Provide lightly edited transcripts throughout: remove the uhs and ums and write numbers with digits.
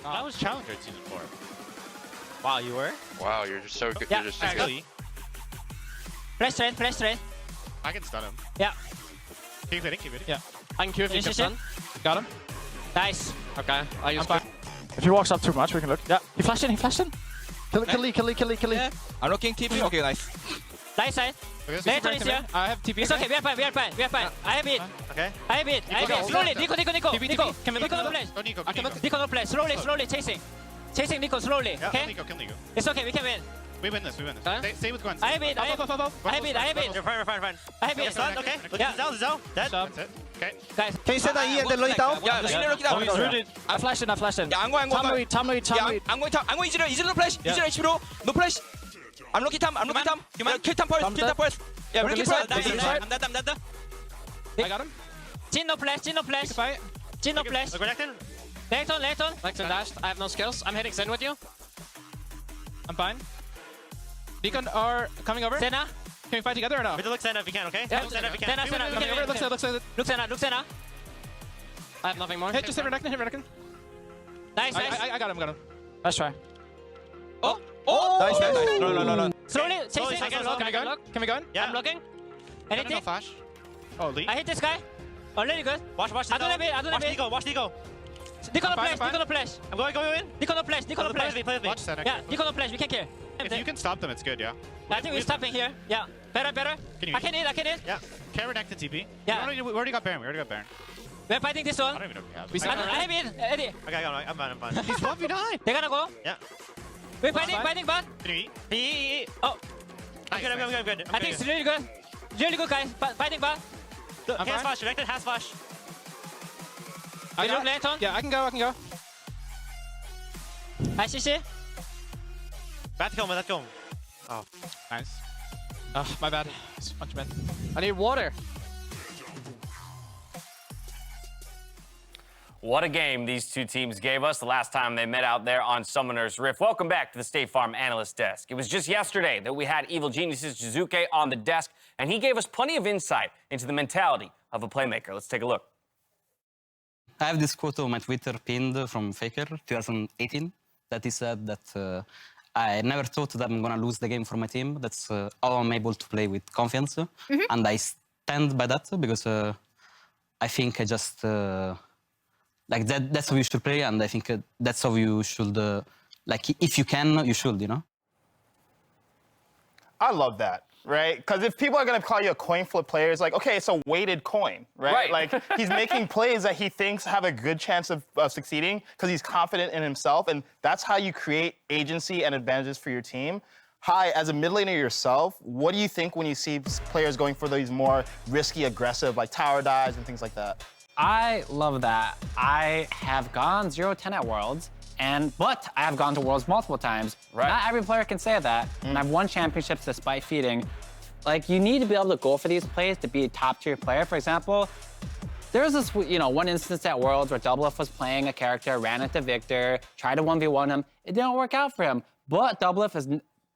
I was challenger in season 4. Wow, you were? Wow, you're just so good. Yeah, You're just so good. Actually, Flash train, flash train. I can stun him. Yeah. Keep hitting, keep hitting. Yeah. I can Q if you Finish can it. stun. Got him. Nice. Okay, I use I'm fine. If he walks up too much, we can look. Yeah. He flashed in, he flashed in. Kill Lee. Yeah. I'm looking TP. Okay, nice. Nice side. Okay, Layton is here. I have TP. It's okay, we are fine. I have it. Okay. I have it. Slowly, Nico. TP. Can we look Nico at no the flash. Go Nico, I can Nico. look- Nico no flash. Slowly chasing. Chasing Nico slowly. Yeah, Okay? kill Nico. It's okay, we can win. We win this, we win this. Huh? Stay with Gwen. I have it. I have it. You're fine. I have it. Stun, okay. Yeah. Zhao. Dead. That's it. Okay. Guys, Can you send that E and then look it down? Yeah, the senior look it Oh, down. he's rooted. I flashed in. Yeah, I'm going. Time lead. Yeah, I'm going top. I'm going easy no flash. Easy HP no flash. I'm looking top. Kill top first. Yeah, Okay, looking this first. side. I'm dead. I got him. Jin no flash. Fight. Jin no flash. Layton. Lexon dashed. I have no skills. I'm hitting Zen with you. I'm fine. Deacon are coming over. Senna. Can we fight together or no? Look Senna if you can, okay? Yeah, Look Senna if you Senna, can. Senna, Coming over. Looks like. Look Senna. I have nothing more. Hit just hit Renekton. Nice. I got him. Let's try. Oh. Nice. No. Slowly chasing. second, Can we go in? Yeah. I'm looking. No Anything? flash. Oh, Lee. I hit this guy. Already good. Watch I don't have it. Watch Nico. Nico no fine, flash. I'm going in. Nico no flash. Play with me. Watch Senna. Yeah, Nico no flash. We can kill. If you can stop them, it's good, yeah. I think we're stopping here. Yeah. Better. Can you I can hit. Yeah. Can Renekton TP? Yeah. We already got Baron. We're fighting this I one. don't even know if we have. I have it. Eddie. Okay, I'm fine. He's 1v9. They're gonna go. Yeah. We're fighting bot. Can you eat? He. Oh, I'm good. I think it's really good. Really good, guys. Fighting bot. Look, has flash. Renekton has flash. We look Layton. Yeah, I can go. I see. Let's go. Nice. Oh, my bad. Punch man. I need water. What a game these two teams gave us the last time they met out there on Summoner's Rift. Welcome back to the State Farm Analyst Desk. It was just yesterday that we had Evil Genius's Jizuke on the desk, and he gave us plenty of insight into the mentality of a playmaker. Let's take a look. I have this quote on my Twitter pinned from Faker 2018 that he said that I never thought that I'm going to lose the game for my team. That's how I'm able to play with confidence. And I stand by that because I think I just... like that's how you should play, and I think that's how you should, like, if you can, you should, you know? I love that, right? Because if people are going to call you a coin flip player, it's like, okay, it's a weighted coin, right? Like, he's making plays that he thinks have a good chance of succeeding because he's confident in himself, and that's how you create agency and advantages for your team. Hi, as a mid laner yourself, what do you think when you see players going for these more risky, aggressive, like tower dives and things like that? I love that. I have gone 0-10 at Worlds, but I have gone to Worlds multiple times. Right. Not every player can say that, and I've won championships despite feeding. Like, you need to be able to go for these plays to be a top-tier player. For example, there was this, one instance at Worlds where Doublelift was playing a character, ran into Victor, tried to 1v1 him. It didn't work out for him, but Doublelift is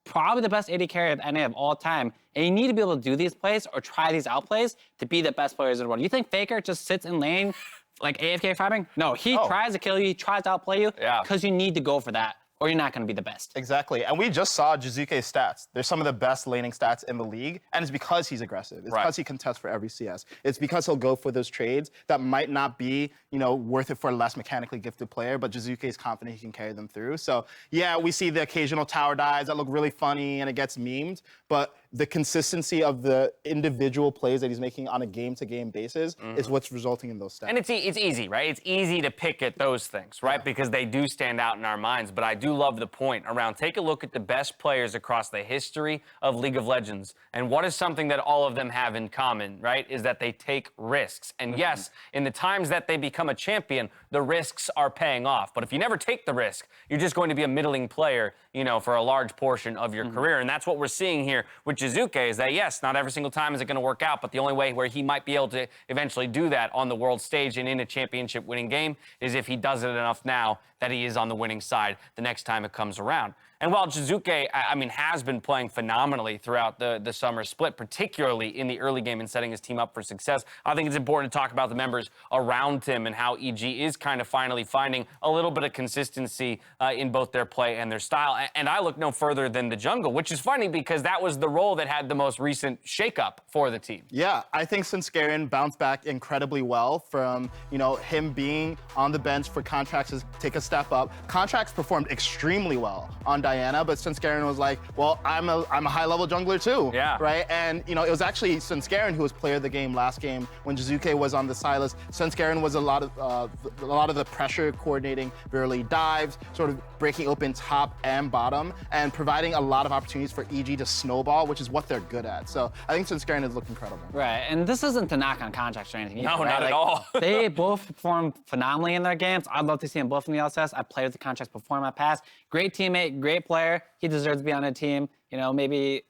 probably the best AD carry of NA of all time. And you need to be able to do these plays or try these outplays to be the best players in the world. You think Faker just sits in lane like AFK farming? No, he tries to kill you, he tries to outplay you because you need to go for that or you're not going to be the best. Exactly. And we just saw Jizuke's stats. They're some of the best laning stats in the league, and it's because he's aggressive. It's because he contests for every CS. It's because he'll go for those trades that might not be, worth it for a less mechanically gifted player, but Jizuke is confident he can carry them through. So, yeah, we see the occasional tower dives that look really funny and it gets memed, but the consistency of the individual plays that he's making on a game-to-game basis is what's resulting in those stats. And it's easy, right? It's easy to pick at those things, right? Because they do stand out in our minds. But I do love the point around take a look at the best players across the history of League of Legends. And what is something that all of them have in common, right? Is that they take risks. And yes, in the times that they become a champion, the risks are paying off. But if you never take the risk, you're just going to be a middling player, for a large portion of your career. And that's what we're seeing here with Jizuke is that, yes, not every single time is it going to work out, but the only way where he might be able to eventually do that on the world stage and in a championship-winning game is if he does it enough now that he is on the winning side the next time it comes around. And while Jizuke, I mean, has been playing phenomenally throughout the summer split, particularly in the early game and setting his team up for success, I think it's important to talk about the members around him and how EG is kind of finally finding a little bit of consistency in both their play and their style. And I look no further than the jungle, which is funny because that was the role that had the most recent shakeup for the team. Yeah, I think Svenskeren bounced back incredibly well from, him being on the bench for Contracts to take a step up. Contracts performed extremely well on Diana, but Svenskeren was like, well, I'm a high-level jungler too, yeah, right? And it was actually Svenskeren who was player of the game last game when Jizuke was on the Silas. Svenskeren was a lot of the pressure coordinating, very early dives, sort of breaking open top and bottom, and providing a lot of opportunities for EG to snowball, which is what they're good at. So I think Svenskeren has looked incredible. Right, and this isn't to knock on Contracts or anything. No, either, right? not at all. They both perform phenomenally in their games. I'd love to see them both in the LCS. I played with the Contracts before in my past. Great teammate, great player. He deserves to be on a team. Maybe.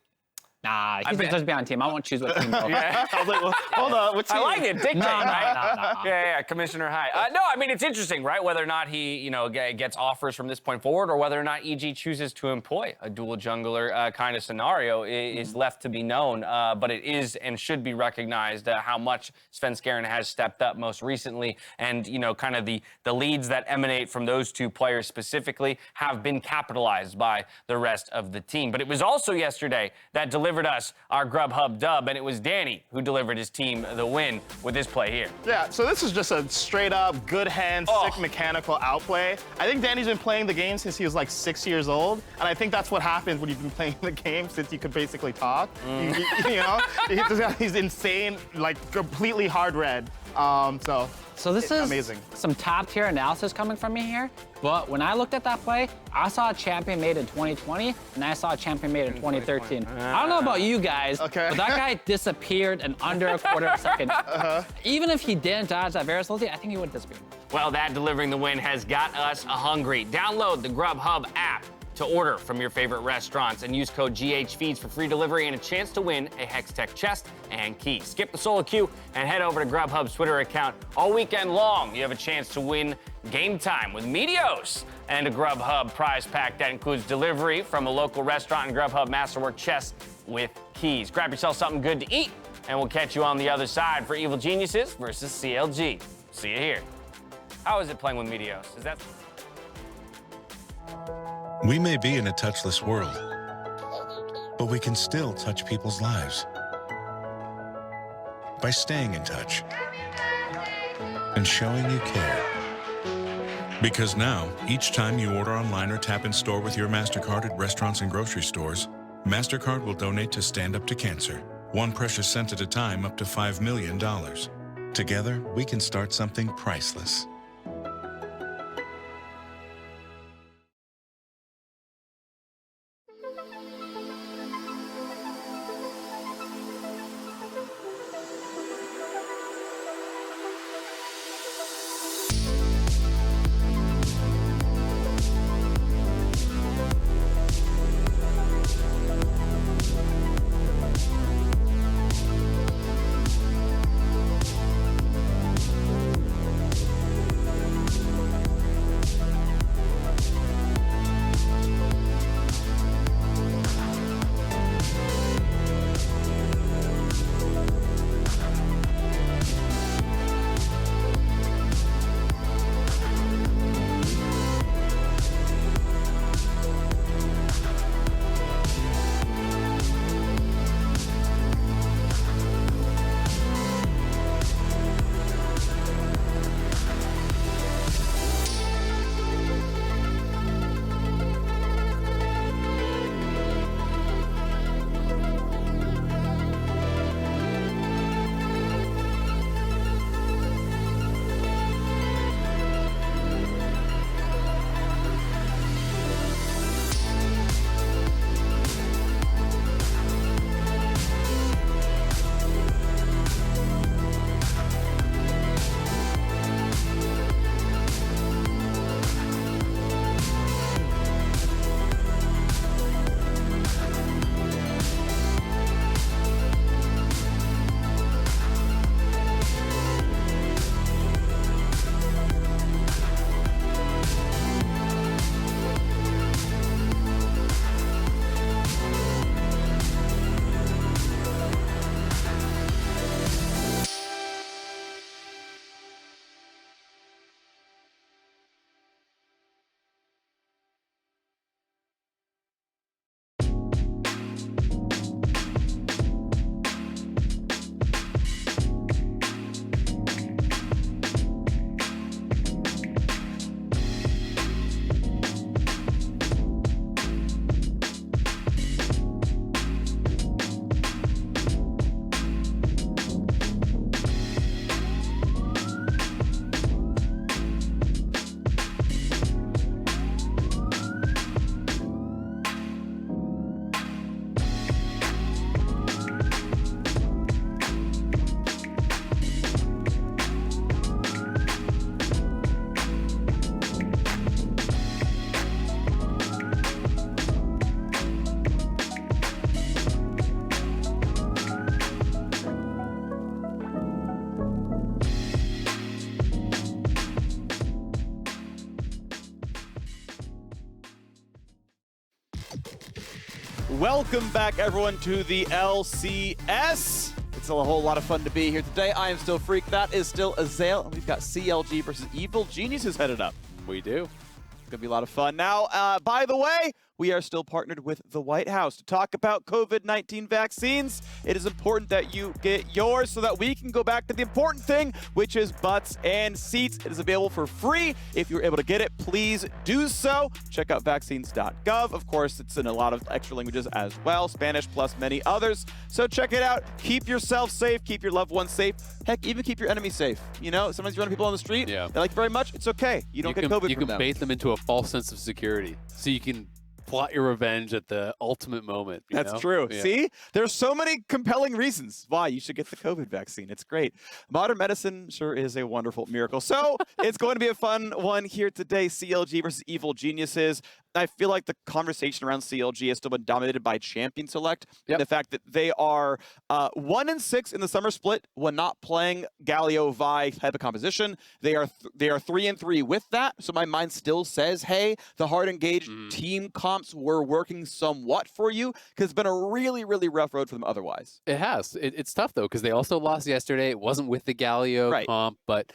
Nah, he deserves to be on a team. I won't choose what team. Yeah. I was like, well, hold on, what team? I like it, dictate, right? No. Yeah, Commissioner High. No, I mean, it's interesting, right? Whether or not he, gets offers from this point forward or whether or not EG chooses to employ a dual jungler kind of scenario is left to be known. But it is and should be recognized how much Svenskeren has stepped up most recently. And, kind of the leads that emanate from those two players specifically have been capitalized by the rest of the team. But it was also yesterday that delivered us our Grubhub dub, and it was Danny who delivered his team the win with this play here. Yeah, so this is just a straight up, good hand, sick mechanical outplay. I think Danny's been playing the game since he was like 6 years old, and I think that's what happens when you've been playing the game since you could basically talk. He's just got these insane, like completely hard red. So this is amazing. Some top tier analysis coming from me here, but when I looked at that play, I saw a champion made in 2020, and I saw a champion made in 2013. I don't know about you guys, but that guy disappeared in under a quarter of a second. Even if he didn't dodge that Varus ulti, I think he would have disappeared. Well, that delivering the win has got us hungry. Download the Grubhub app to order from your favorite restaurants and use code GHFeeds for free delivery and a chance to win a Hextech chest and key. Skip the solo queue and head over to Grubhub's Twitter account. All weekend long, you have a chance to win game time with Meteos and a Grubhub prize pack that includes delivery from a local restaurant and Grubhub Masterwork chests with keys. Grab yourself something good to eat, and we'll catch you on the other side for Evil Geniuses versus CLG. See you here. How is it playing with Meteos? Is that... We may be in a touchless world, but we can still touch people's lives by staying in touch and showing you care. Because now, each time you order online or tap in store with your MasterCard at restaurants and grocery stores, MasterCard will donate to Stand Up to Cancer, 1 precious cent at a time up to $5 million. Together, we can start something priceless. Welcome back, everyone, to the LCS. It's a whole lot of fun to be here today. I am still Freak. That is still Azael. And we've got CLG versus Evil Geniuses headed up. We do. It's going to be a lot of fun. Now, by the way, we are still partnered with the White House to talk about COVID-19 vaccines. It is important that you get yours so that we can go back to the important thing, which is butts and seats. It is available for free. If you're able to get it, please do so. Check out vaccines.gov. Of course, it's in a lot of extra languages as well, Spanish plus many others. So check it out. Keep yourself safe. Keep your loved ones safe. Heck, even keep your enemies safe. You know, sometimes you run people on the street. Yeah. They like you very much. It's okay. You don't get COVID from them. You can bait them into a false sense of security, so you can plot your revenge at the ultimate moment. That's true. Yeah. See? There's so many compelling reasons why you should get the COVID vaccine. It's great. Modern medicine sure is a wonderful miracle. So it's going to be a fun one here today. CLG versus Evil Geniuses. I feel like the conversation around CLG has still been dominated by Champion Select. Yep. And the fact that they are 1-6 in the Summer Split when not playing Galio Vi type of composition. They are 3-3 with that. So my mind still says, hey, the hard engaged team comps were working somewhat for you, because it's been a really, really rough road for them otherwise. It has. It's tough, though, because they also lost yesterday. It wasn't with the Galio comp, but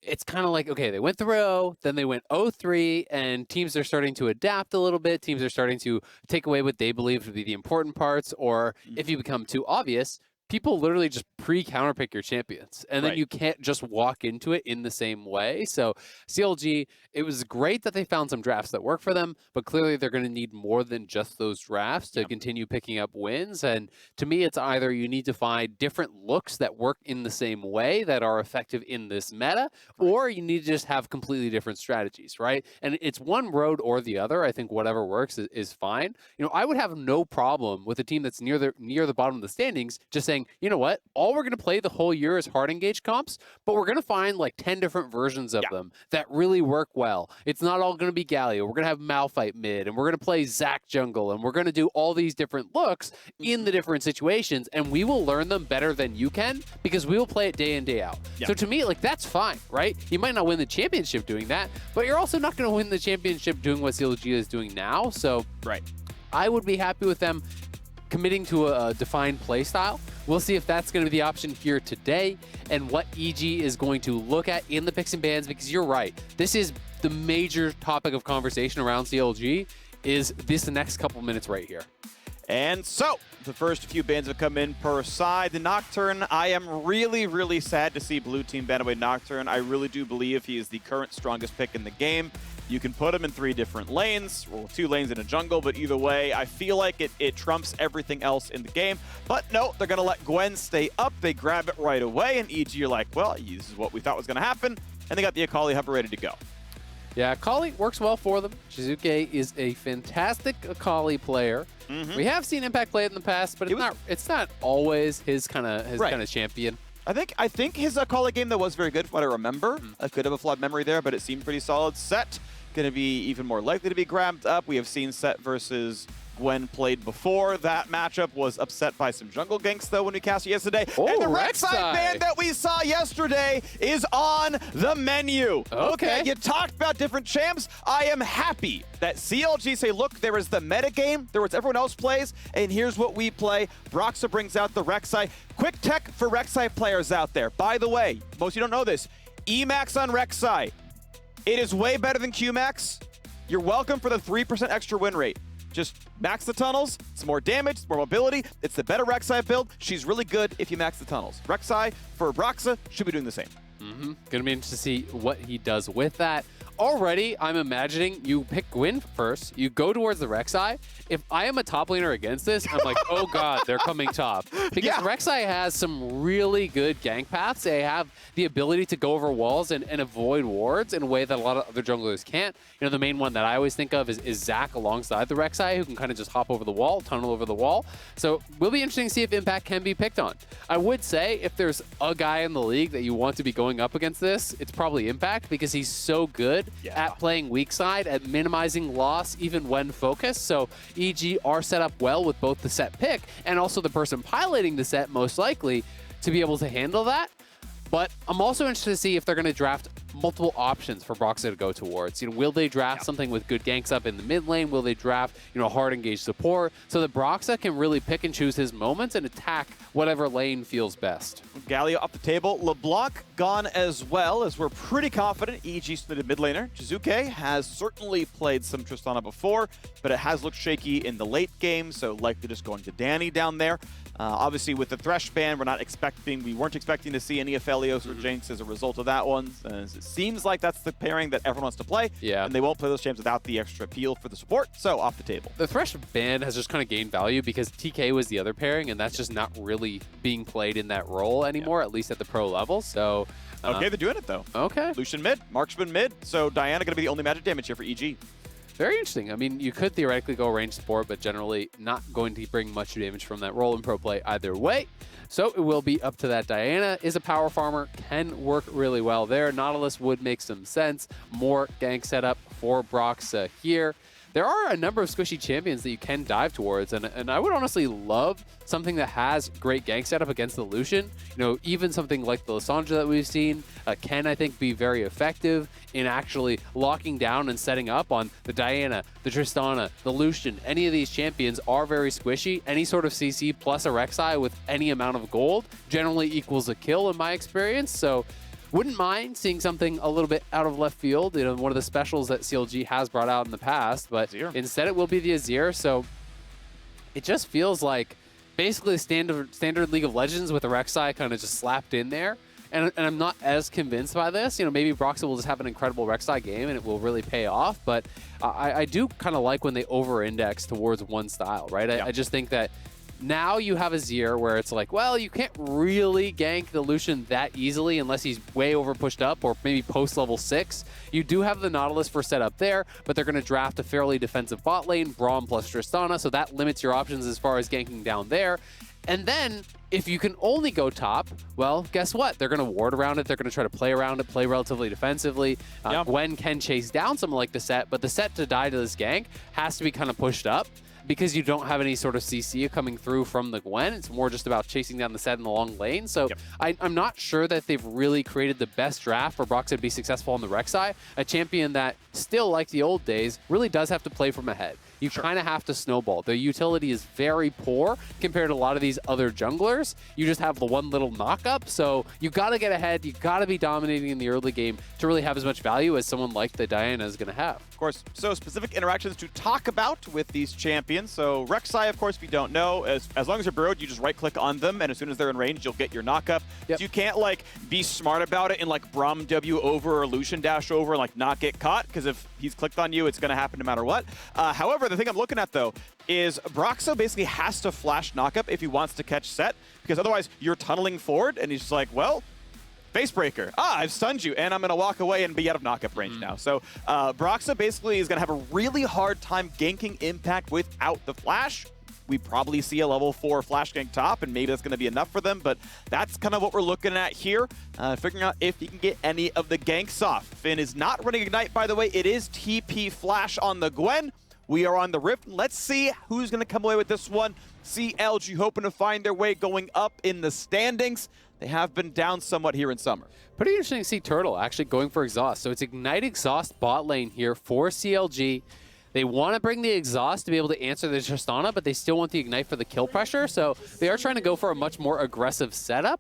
it's kind of like, okay, they went 3-0, then they went 0-3, and teams are starting to adapt a little bit. Teams are starting to take away what they believe to be the important parts, or if you become too obvious, people literally just pre-counterpick your champions, and then you can't just walk into it in the same way. So CLG, it was great that they found some drafts that work for them, but clearly they're going to need more than just those drafts to continue picking up wins. And to me, it's either you need to find different looks that work in the same way that are effective in this meta, or you need to just have completely different strategies, right? And it's one road or the other. I think whatever works is fine. You know, I would have no problem with a team that's near the bottom of the standings just saying, you know what, all we're going to play the whole year is hard engaged comps, but we're going to find like 10 different versions of them that really work well. It's not all going to be Galio. We're going to have Malphite mid, and we're going to play Zac jungle, and we're going to do all these different looks in the different situations, and we will learn them better than you can because we will play it day in, day out. So to me, like, that's fine, right? You might not win the championship doing that, but you're also not going to win the championship doing what CLG is doing now. So I would be happy with them committing to a defined play style. We'll see if that's going to be the option here today and what EG is going to look at in the picks and bans, because you're right. This is the major topic of conversation around CLG, is this next couple minutes right here. And so, the first few bans have come in per side. The Nocturne, I am really, really sad to see Blue Team ban away Nocturne. I really do believe he is the current strongest pick in the game. You can put him in 3 different lanes, well, 2 lanes in a jungle, but either way, I feel like it trumps everything else in the game. But no, they're going to let Gwen stay up. They grab it right away, and EG are like, well, this is what we thought was going to happen. And they got the Akali Hover ready to go. Yeah, Akali works well for them. Shizuke is a fantastic Akali player. We have seen Impact play it in the past, but it's not always his kind of champion. I think his Akali game, though, was very good from what I remember. I could have a flawed memory there, but it seemed pretty solid. Set going to be even more likely to be grabbed up. We have seen Set versus Gwen played before. That matchup was upset by some jungle ganks, though, when we cast it yesterday. And the Rek'Sai ban that we saw yesterday is on the menu. Okay, you talked about different champs. I am happy that CLG say, look, there is the meta game, there was everyone else plays, and here's what we play. Broxah brings out the Rek'Sai. Quick tech for Rek'Sai players out there. By the way, most of you don't know this, Emax on Rek'Sai. It is way better than Qmax. You're welcome for the 3% extra win rate. Just max the tunnels, it's more damage, it's more mobility, it's the better Rek'Sai build. She's really good if you max the tunnels. Rek'Sai for Broxah should be doing the same. Gonna be interesting to see what he does with that. Already, I'm imagining you pick Gwen first, you go towards the Rek'Sai. If I am a top laner against this, I'm like, oh god, they're coming top. Because Rek'Sai has some really good gank paths. They have the ability to go over walls and avoid wards in a way that a lot of other junglers can't. You know, the main one that I always think of is Zac alongside the Rek'Sai, who can kind of just hop over the wall, tunnel over the wall. So will be interesting to see if Impact can be picked on. I would say if there's a guy in the league that you want to be going up against this, it's probably Impact, because he's so good at playing weak side, at minimizing loss even when focused. So EG are set up well with both the set pick and also the person piloting the set most likely to be able to handle that. But I'm also interested to see if they're going to draft multiple options for Broxah to go towards. You know, will they draft something with good ganks up in the mid lane? Will they draft, you know, hard engaged support so that Broxah can really pick and choose his moments and attack whatever lane feels best? Galio off the table. LeBlanc gone as well, as we're pretty confident EG submitted mid laner. Jizuke has certainly played some Tristana before, but it has looked shaky in the late game, so likely just going to Danny down there. Obviously, with the Thresh ban, we weren't expecting to see any Aphelios or Jinx as a result of that one. As it seems like that's the pairing that everyone wants to play. Yeah. And they won't play those champs without the extra appeal for the support, so off the table. The Thresh ban has just kind of gained value because TK was the other pairing, and that's just not really being played in that role anymore, at least at the pro level. So. Okay, they're doing it though. Okay. Lucian mid, Marksman mid, so Diana going to be the only magic damage here for EG. Very interesting. I mean, you could theoretically go range support, but generally not going to bring much damage from that role in pro play either way. So it will be up to that. Diana is a power farmer, can work really well there. Nautilus would make some sense. More gank setup for Broxah here. There are a number of squishy champions that you can dive towards, and I would honestly love something that has great gank setup against the Lucian. You know, even something like the Lissandra that we've seen can, I think, be very effective in actually locking down and setting up on the Diana, the Tristana, the Lucian. Any of these champions are very squishy. Any sort of CC plus a Rek'Sai with any amount of gold generally equals a kill in my experience, so wouldn't mind seeing something a little bit out of left field, you know, one of the specials that CLG has brought out in the past, but instead it will be the Azir, so it just feels like basically standard League of Legends with a Rek'Sai kind of just slapped in there, and I'm not as convinced by this. You know, maybe Broxah will just have an incredible Rek'Sai game and it will really pay off, but I do kind of like when they over-index towards one style, right? I just think that now you have a Azir where it's like, well, you can't really gank the Lucian that easily unless he's way over pushed up or maybe post level 6. You do have the Nautilus for setup there, but they're going to draft a fairly defensive bot lane, Braum plus Tristana, so that limits your options as far as ganking down there. And then, if you can only go top, well, guess what? They're going to ward around it. They're going to try to play around it, play relatively defensively. Gwen can chase down something like the set, but the set to die to this gank has to be kind of pushed up, because you don't have any sort of CC coming through from the Gwen. It's more just about chasing down the set in the long lane. So I'm not sure that they've really created the best draft for Broxah to be successful on the Rek'Sai, a champion that still, like the old days, really does have to play from ahead. You kind of have to snowball. The utility is very poor compared to a lot of these other junglers. You just have the one little knock-up, so you got to get ahead. You got to be dominating in the early game to really have as much value as someone like the Diana is going to have. Of course, so specific interactions to talk about with these champions. So Rek'Sai, of course, if you don't know, as long as you're burrowed, you just right-click on them, and as soon as they're in range, you'll get your knock-up. So you can't, like, be smart about it and, like, Braum W over or Lucian dash over and, like, not get caught, because if he's clicked on you, it's going to happen no matter what. However, the thing I'm looking at, though, is Broxah basically has to flash knockup if he wants to catch set, because otherwise you're tunneling forward, and he's just like, well, Facebreaker. I've stunned you, and I'm going to walk away and be out of knockup range now. So Broxah basically is going to have a really hard time ganking impact without the flash. We probably see a level 4 flash gank top, and maybe that's going to be enough for them, but that's kind of what we're looking at here, figuring out if he can get any of the ganks off. Finn is not running Ignite, by the way. It is TP flash on the Gwen. We are on the Rift. Let's see who's going to come away with this one. CLG hoping to find their way going up in the standings. They have been down somewhat here in summer. Pretty interesting to see Turtle actually going for Exhaust. So it's Ignite Exhaust bot lane here for CLG. They want to bring the Exhaust to be able to answer the Tristana, but they still want the Ignite for the kill pressure. So they are trying to go for a much more aggressive setup.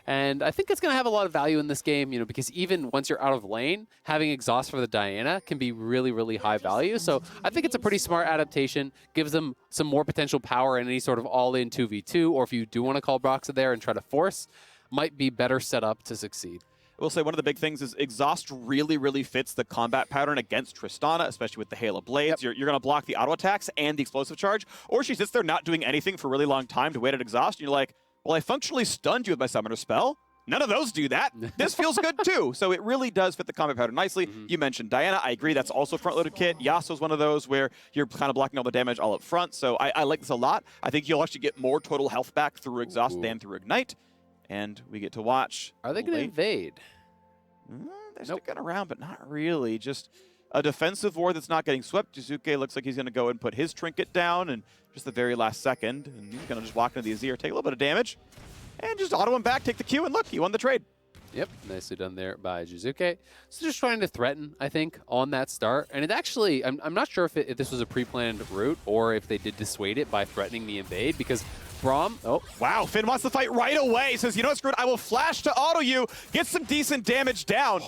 And I think it's going to have a lot of value in this game, you know, because even once you're out of lane, having Exhaust for the Diana can be really, really high value. So I think it's a pretty smart adaptation, gives them some more potential power in any sort of all-in 2v2, or if you do want to call Broxah there and try to force, might be better set up to succeed. I will say one of the big things is Exhaust really, really fits the combat pattern against Tristana, especially with the Hail of Blades. You're going to block the auto attacks and the explosive charge, or she sits there not doing anything for a really long time to wait at Exhaust, and you're like, well, I functionally stunned you with my Summoner spell. None of those do that. This feels good too. So it really does fit the combat pattern nicely. You mentioned Diana. I agree. That's also front-loaded kit. Yasuo's one of those where you're kind of blocking all the damage all up front. So I like this a lot. I think you'll actually get more total health back through Exhaust than through Ignite. And we get to watch. Are they going to invade? They're sticking around, but not really. Just a defensive ward that's not getting swept. Jizuke looks like he's going to go and put his trinket down and just the very last second. And he's going to just walk into the Azir, take a little bit of damage, and just auto him back, take the Q, and look, he won the trade. Yep, nicely done there by Jizuke. So just trying to threaten, I think, on that start. And it actually, I'm not sure if this was a pre-planned route or if they did dissuade it by threatening the invade, because Braum, wow, Finn wants to fight right away. Says, you know what, screw it, I will flash to auto you, get some decent damage down.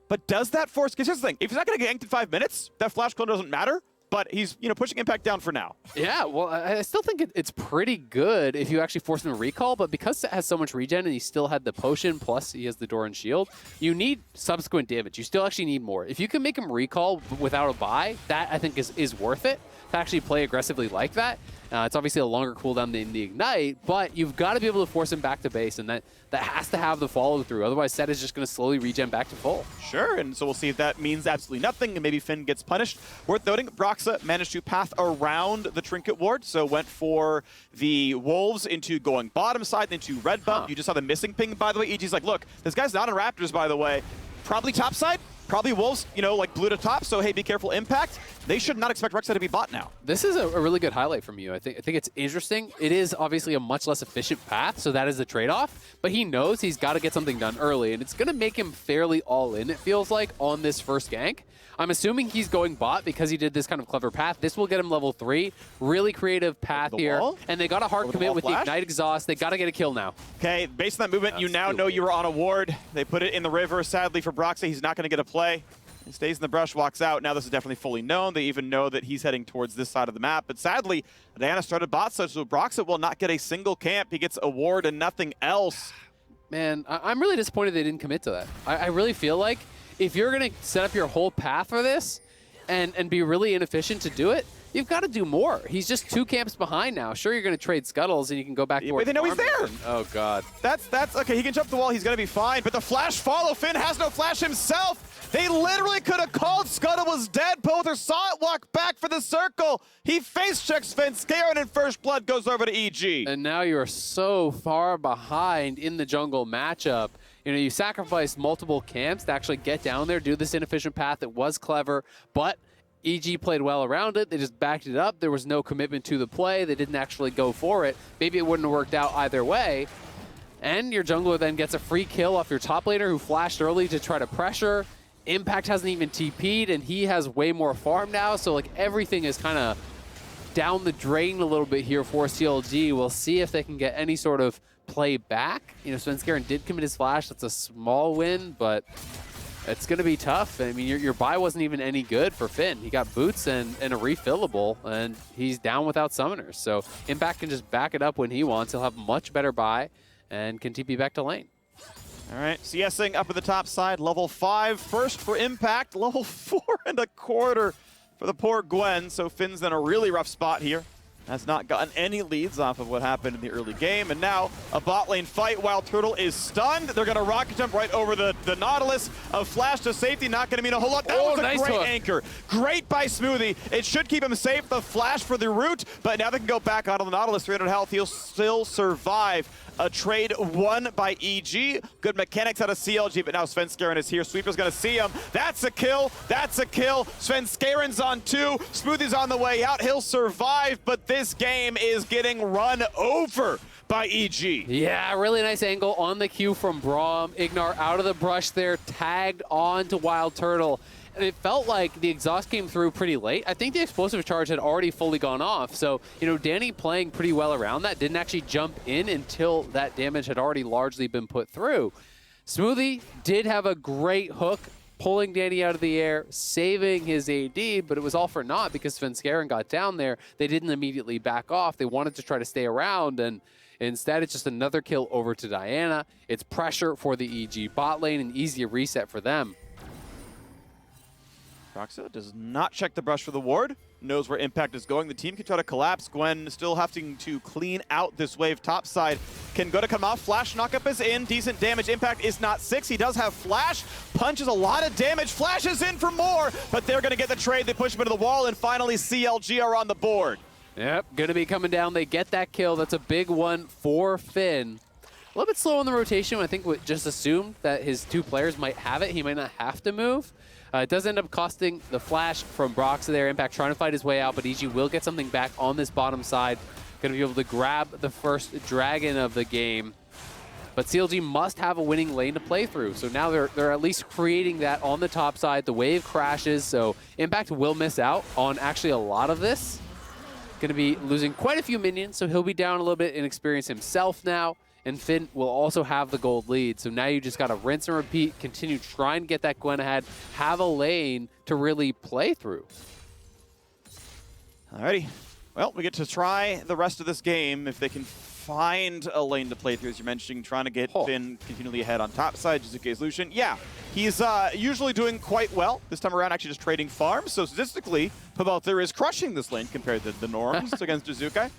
But does that force, because here's the thing, if he's not going to get yanked in 5 minutes, that flash clone doesn't matter. But he's, pushing Impact down for now. Yeah, well, I still think it's pretty good if you actually force him to recall, but because it has so much regen and he still had the potion, plus he has the Doran shield, you need subsequent damage. You still actually need more. If you can make him recall without a buy, that I think is worth it to actually play aggressively like that. It's obviously a longer cooldown than the Ignite, but you've got to be able to force him back to base, and that has to have the follow-through. Otherwise, Set is just going to slowly regen back to full. Sure, and so we'll see if that means absolutely nothing, and maybe Finn gets punished. Worth noting, Broxa managed to path around the Trinket Ward, so went for the Wolves into going bottom side, into red bump. You just saw the missing ping, by the way. EG's like, look, this guy's not on Raptors, by the way. Probably top side. Probably Wolves, like blue to top, so hey, be careful, Impact. They should not expect Rexa to be bot now. This is a really good highlight from you. I think it's interesting. It is obviously a much less efficient path, so that is the trade-off. But he knows he's got to get something done early, and it's going to make him fairly all in, it feels like, on this first gank. I'm assuming he's going bot because he did this kind of clever path. This will get him level 3. Really creative path here. And they got a hard commit with the Ignite Exhaust. They got to get a kill now. Okay, based on that movement, you now know you were on a ward. They put it in the river. Sadly for Broxa, he's not going to get a play. He stays in the brush, walks out. Now this is definitely fully known. They even know that he's heading towards this side of the map. But sadly, Diana started bot side, so Broxa will not get a single camp. He gets a ward and nothing else. Man, I'm really disappointed they didn't commit to that. I really feel like if you're going to set up your whole path for this and be really inefficient to do it, you've got to do more. He's just 2 camps behind now. Sure, you're going to trade Scuttles and you can go back towards But they know he's there. Oh, God. That's okay. He can jump the wall. He's going to be fine. But the flash follow. Finn has no flash himself. They literally could have called Scuttle was dead. Bother saw it walk back for the circle. He face checks Finn. Scarin in first blood goes over to EG. And now you are so far behind in the jungle matchup. You sacrificed multiple camps to actually get down there, do this inefficient path. It was clever, but EG played well around it. They just backed it up. There was no commitment to the play. They didn't actually go for it. Maybe it wouldn't have worked out either way. And your jungler then gets a free kill off your top laner who flashed early to try to pressure. Impact hasn't even TP'd, and he has way more farm now. So, everything is kind of down the drain a little bit here for CLG. We'll see if they can get any sort of play back. Svenskeren did commit his flash. That's a small win, but it's going to be tough. I mean, your buy wasn't even any good for Finn. He got boots and a refillable, and he's down without summoners. So Impact can just back it up when he wants. He'll have much better buy and can TP back to lane. All right, CSing up at the top side, level 5 first for Impact, level 4.25 for the poor Gwen. So Finn's in a really rough spot here. Has not gotten any leads off of what happened in the early game. And now a bot lane fight while Turtle is stunned. They're going to rocket jump right over the Nautilus. A flash to safety, not going to mean a whole lot. That was a nice great hook. anchor. Great by Smoothie. It should keep him safe. The flash for the root, but now they can go back onto the Nautilus. 300 health. He'll still survive. A trade won by EG. Good mechanics out of CLG, but now Svenskeren is here. Sweeper's going to see him. That's a kill. That's a kill. Svenskeren's on 2. Smoothie's on the way out. He'll survive, but this game is getting run over by EG. Yeah, really nice angle on the Q from Braum. Ignar out of the brush there, tagged on to Wild Turtle. And it felt like the exhaust came through pretty late. I think the explosive charge had already fully gone off. So, Danny playing pretty well around that, didn't actually jump in until that damage had already largely been put through. Smoothie did have a great hook, pulling Danny out of the air, saving his AD, but it was all for naught because Svenskeren got down there. They didn't immediately back off. They wanted to try to stay around, and instead it's just another kill over to Diana. It's pressure for the EG bot lane, an easier reset for them. Broxa does not check the brush for the ward. Knows where Impact is going. The team can try to collapse. Gwen still having to clean out this wave topside. Can go to come off. Flash knockup is in. Decent damage. Impact is not 6. He does have Flash. Punches a lot of damage. Flash is in for more, but they're going to get the trade. They push him into the wall, and finally CLG are on the board. Yep, going to be coming down. They get that kill. That's a big one for Finn. A little bit slow on the rotation. I think we just assumed that his 2 players might have it. He might not have to move. It does end up costing the flash from Broxa there. Impact trying to fight his way out, but EG will get something back on this bottom side. Going to be able to grab the first dragon of the game. But CLG must have a winning lane to play through. So now they're at least creating that on the top side. The wave crashes, so Impact will miss out on actually a lot of this. Going to be losing quite a few minions, so he'll be down a little bit in experience himself now. And Finn will also have the gold lead. So now you just got to rinse and repeat, continue trying to get that Gwen ahead, have a lane to really play through. Alrighty. Well, we get to try the rest of this game if they can find a lane to play through, as you're mentioning, trying to get Finn continually ahead on top side. Jizuke's Lucian. Yeah, he's usually doing quite well. This time around, actually just trading farms. So statistically, Pabalther is crushing this lane compared to the norms against Jizuke.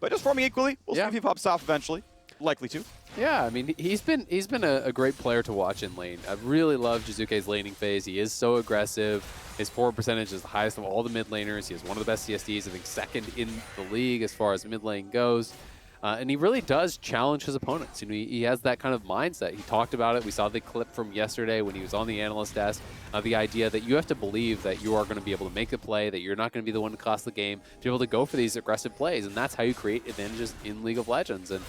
But just farming equally. We'll see if he pops off eventually. Likely to. Yeah, I mean, he's been a great player to watch in lane. I really love Jizuke's laning phase. He is so aggressive. His forward percentage is the highest of all the mid laners. He has one of the best CSDs, I think second in the league as far as mid lane goes. And he really does challenge his opponents. You know, he has that kind of mindset. He talked about it. We saw the clip from yesterday when he was on the analyst desk. The idea that you have to believe that you are going to be able to make the play, that you're not going to be the one to cost the game, to be able to go for these aggressive plays. And that's how you create advantages in League of Legends. And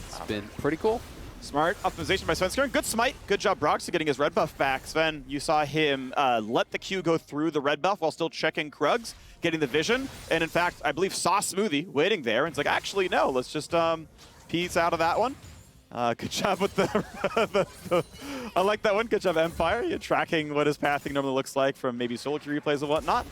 it's been pretty cool. Smart optimization by Svenskeren. Good smite. Good job, Brox, getting his red buff back. Sven, you saw him let the Q go through the red buff while still checking Krugs, getting the vision. And in fact, I believe saw Smoothie waiting there. And it's like, actually, no, let's just piece out of that one. Good job with the I like that one. Good job, Empire. You're tracking what his pathing normally looks like from maybe solo queue replays and whatnot.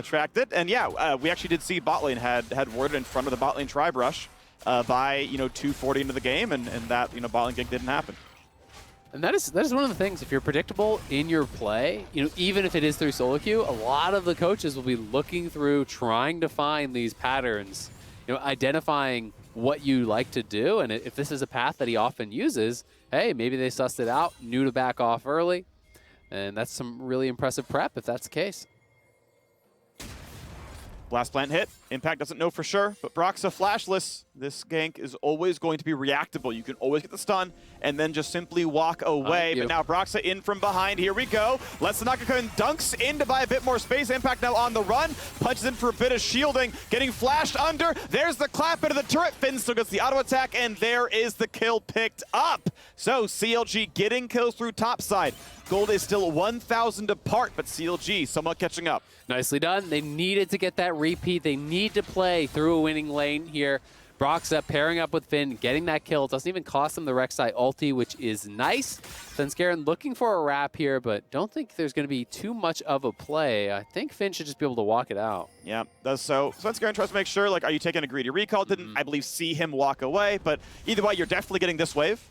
Tracked it. And yeah, we actually did see bot lane had warded in front of the bot lane tri-brush. By 240 into the game, and that bot lane gank didn't happen. And that is one of the things. If you're predictable in your play, even if it is through solo queue, a lot of the coaches will be looking through, trying to find these patterns, identifying what you like to do. And if this is a path that he often uses, hey, maybe they sussed it out, knew to back off early, and that's some really impressive prep if that's the case. Blast plant hit. Impact doesn't know for sure, but Broxa flashless. This gank is always going to be reactable. You can always get the stun and then just simply walk away. But now Broxa in from behind. Here we go. Lets the Naka come dunks in to buy a bit more space. Impact now on the run. Punches in for a bit of shielding. Getting flashed under. There's the clap into the turret. Finn still gets the auto attack, and there is the kill picked up. So CLG getting kills through topside. Gold is still 1,000 apart, but CLG somewhat catching up. Nicely done. They needed to get that repeat. They need to play through a winning lane here. Broxa pairing up with Finn, getting that kill. Doesn't even cost him the Rek'Sai ulti, which is nice. Svenskeren looking for a wrap here, but don't think there's going to be too much of a play. I think Finn should just be able to walk it out. Yeah, does so. Svenskeren tries to make sure, like, are you taking a greedy recall? Didn't, I believe, see him walk away, but either way, you're definitely getting this wave.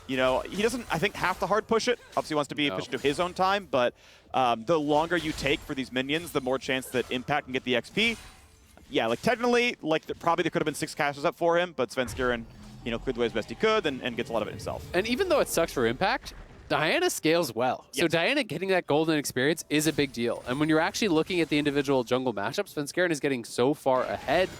He doesn't, I think, have to hard push it. Obviously, he wants to be pushed to his own time, but the longer you take for these minions, the more chance that Impact can get the XP. Yeah, like, technically, like, probably there could have been 6 casters up for him, but Svenskeren, cleared the way as best he could and gets a lot of it himself. And even though it sucks for Impact, Diana scales well. So Diana getting that golden experience is a big deal. And when you're actually looking at the individual jungle matchups, Svenskeren is getting so far ahead.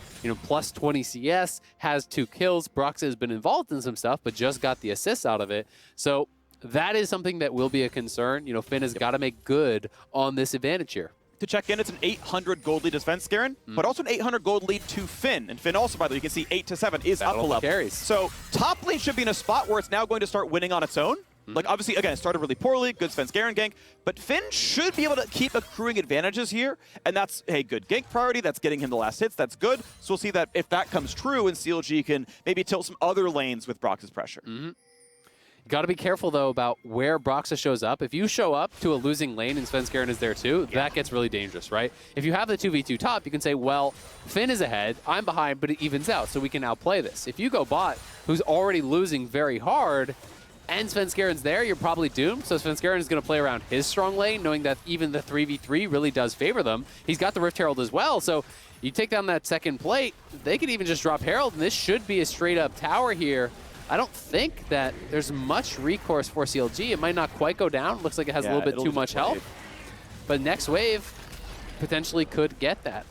Plus 20 CS, has 2 kills. Broxa has been involved in some stuff, but just got the assists out of it. So that is something that will be a concern. Finn has got to make good on this advantage here. To check in, it's an 800 gold lead to Svenskeren, but also an 800 gold lead to Finn. And Finn also, by the way, you can see 8 to 7 is up a level. Carries. So top lane should be in a spot where it's now going to start winning on its own. Like, obviously, again, it started really poorly, good Svenskeren gank, but Finn should be able to keep accruing advantages here, and that's a good gank priority. That's getting him the last hits. That's good. So we'll see that if that comes true, and CLG can maybe tilt some other lanes with Brox's pressure. You got to be careful, though, about where Broxa shows up. If you show up to a losing lane and Svenskeren is there too, that gets really dangerous, right? If you have the 2v2 top, you can say, well, Finn is ahead, I'm behind, but it evens out, so we can outplay this. If you go bot, who's already losing very hard, and Svenskeren's there, you're probably doomed. So Svenskeren is going to play around his strong lane, knowing that even the 3v3 really does favor them. He's got the Rift Herald as well, so you take down that second plate, they could even just drop Herald, and this should be a straight-up tower here. I don't think that there's much recourse for CLG. It might not quite go down. Looks like it has a little bit too much health. But next wave potentially could get that.